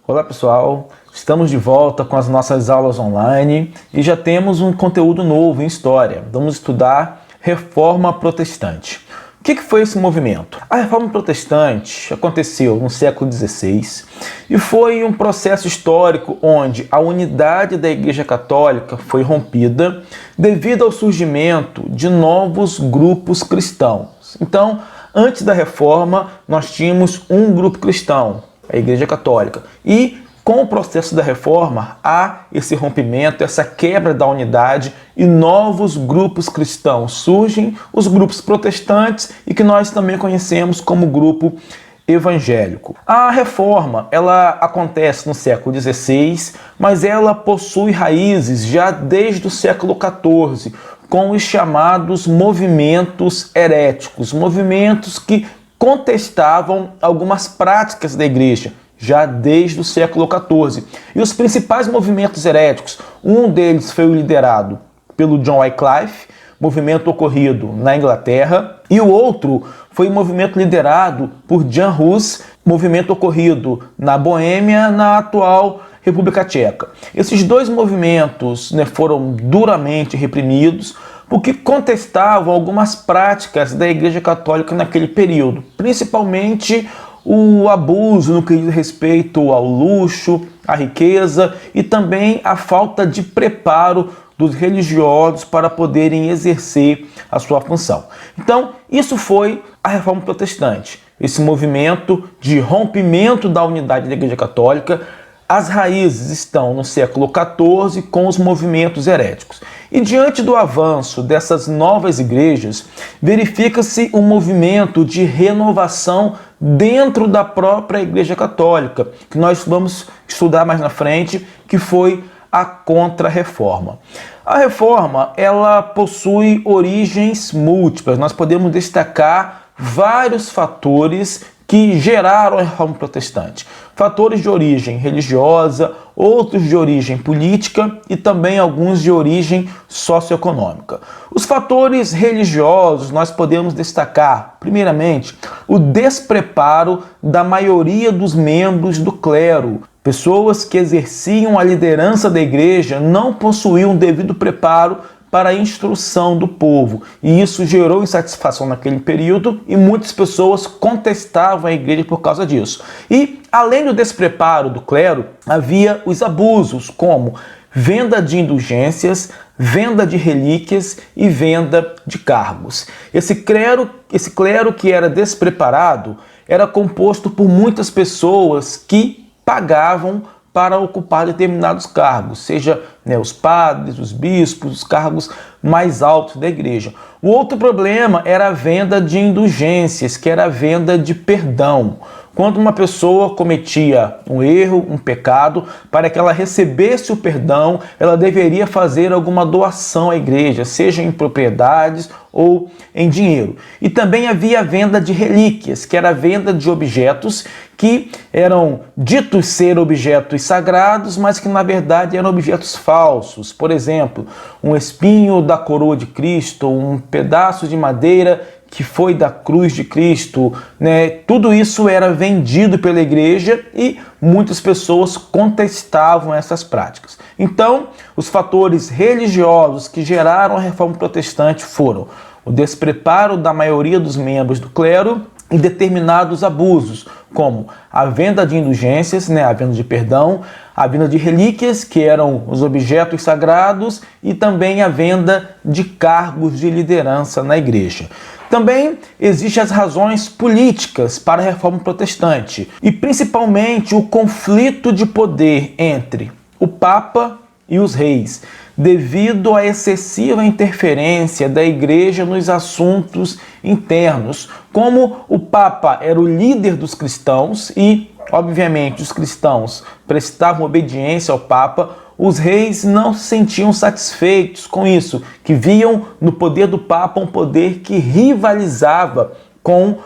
Olá pessoal, estamos de volta com as nossas aulas online e já temos um conteúdo novo em História. Vamos estudar Reforma Protestante. O que foi esse movimento? A Reforma Protestante aconteceu no século XVI e foi um processo histórico onde a unidade da Igreja Católica foi rompida devido ao surgimento de novos grupos cristãos. Então, antes da Reforma, nós tínhamos um grupo cristão, a Igreja Católica, e com o processo da Reforma há esse rompimento, essa quebra da unidade e novos grupos cristãos surgem, os grupos protestantes e que nós também conhecemos como grupo evangélico. A Reforma, ela acontece no século XVI, mas ela possui raízes já desde o século XIV, com os chamados movimentos heréticos, movimentos que contestavam algumas práticas da Igreja, já desde o século XIV. E os principais movimentos heréticos, um deles foi liderado pelo John Wycliffe, movimento ocorrido na Inglaterra, e o outro foi um movimento liderado por Jan Hus, movimento ocorrido na Boêmia, na atual República Tcheca. Esses dois movimentos foram duramente reprimidos porque contestavam algumas práticas da Igreja Católica naquele período, principalmente o abuso no que diz respeito ao luxo, à riqueza e também a falta de preparo dos religiosos para poderem exercer a sua função. Então, isso foi a Reforma Protestante, esse movimento de rompimento da unidade da Igreja Católica. As raízes estão no século XIV com os movimentos heréticos. E diante do avanço dessas novas igrejas, verifica-se um movimento de renovação dentro da própria Igreja Católica, que nós vamos estudar mais na frente, que foi a Contra-Reforma. A Reforma, ela possui origens múltiplas. Nós podemos destacar vários fatores que geraram a Reforma Protestante. Fatores de origem religiosa, outros de origem política e também alguns de origem socioeconômica. Os fatores religiosos nós podemos destacar, primeiramente, o despreparo da maioria dos membros do clero. Pessoas que exerciam a liderança da igreja não possuíam devido preparo para a instrução do povo. E isso gerou insatisfação naquele período e muitas pessoas contestavam a igreja por causa disso. E, além do despreparo do clero, havia os abusos, como venda de indulgências, venda de relíquias e venda de cargos. Esse clero que era despreparado era composto por muitas pessoas que pagavam para ocupar determinados cargos, seja os padres, os bispos, os cargos mais altos da igreja. O outro problema era a venda de indulgências, que era a venda de perdão. Quando uma pessoa cometia um erro, um pecado, para que ela recebesse o perdão, ela deveria fazer alguma doação à igreja, seja em propriedades ou em dinheiro. E também havia a venda de relíquias, que era a venda de objetos que eram ditos ser objetos sagrados, mas que na verdade eram objetos falsos. Por exemplo, um espinho da coroa de Cristo, um pedaço de madeira que foi da cruz de Cristo, Tudo isso era vendido pela igreja e muitas pessoas contestavam essas práticas. Então, os fatores religiosos que geraram a Reforma Protestante foram o despreparo da maioria dos membros do clero e determinados abusos, como a venda de indulgências, a venda de perdão, a venda de relíquias, que eram os objetos sagrados, e também a venda de cargos de liderança na igreja. Também existem as razões políticas para a Reforma Protestante, e principalmente o conflito de poder entre o Papa e os reis, devido à excessiva interferência da igreja nos assuntos internos. Como o Papa era o líder dos cristãos e, obviamente, os cristãos prestavam obediência ao Papa, os reis não se sentiam satisfeitos com isso, que viam no poder do Papa um poder que rivalizava com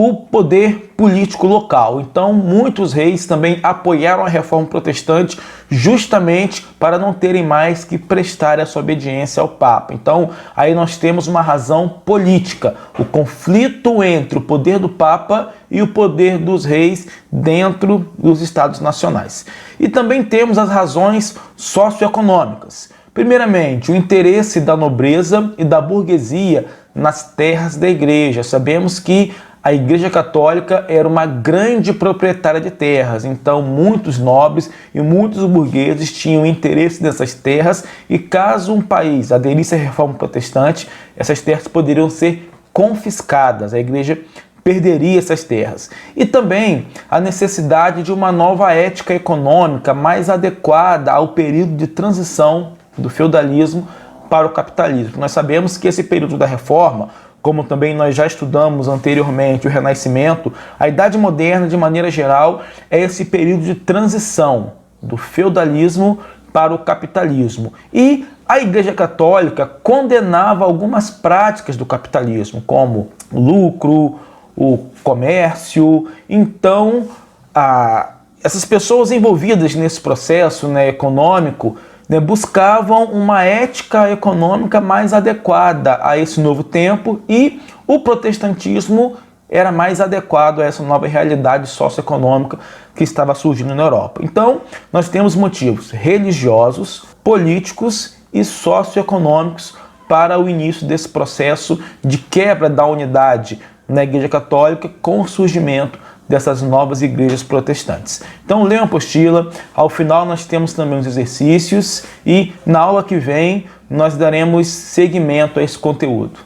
o poder político local. Então, muitos reis também apoiaram a reforma protestante justamente para não terem mais que prestar a sua obediência ao Papa. Então, aí nós temos uma razão política, o conflito entre o poder do Papa e o poder dos reis dentro dos estados nacionais. E também temos as razões socioeconômicas. Primeiramente, o interesse da nobreza e da burguesia nas terras da igreja. Sabemos que a Igreja Católica era uma grande proprietária de terras, então muitos nobres e muitos burgueses tinham interesse nessas terras e caso um país aderisse à reforma protestante, essas terras poderiam ser confiscadas, a Igreja perderia essas terras. E também a necessidade de uma nova ética econômica mais adequada ao período de transição do feudalismo para o capitalismo. Nós sabemos que esse período da reforma, como também nós já estudamos anteriormente o Renascimento, a Idade Moderna, de maneira geral, é esse período de transição do feudalismo para o capitalismo. E a Igreja Católica condenava algumas práticas do capitalismo, como o lucro, o comércio. Então, essas pessoas envolvidas nesse processo, econômico, buscavam uma ética econômica mais adequada a esse novo tempo e o protestantismo era mais adequado a essa nova realidade socioeconômica que estava surgindo na Europa. Então, nós temos motivos religiosos, políticos e socioeconômicos para o início desse processo de quebra da unidade na Igreja Católica com o surgimento dessas novas igrejas protestantes. Então, leiam a apostila. Ao final nós temos também os exercícios e na aula que vem nós daremos seguimento a esse conteúdo.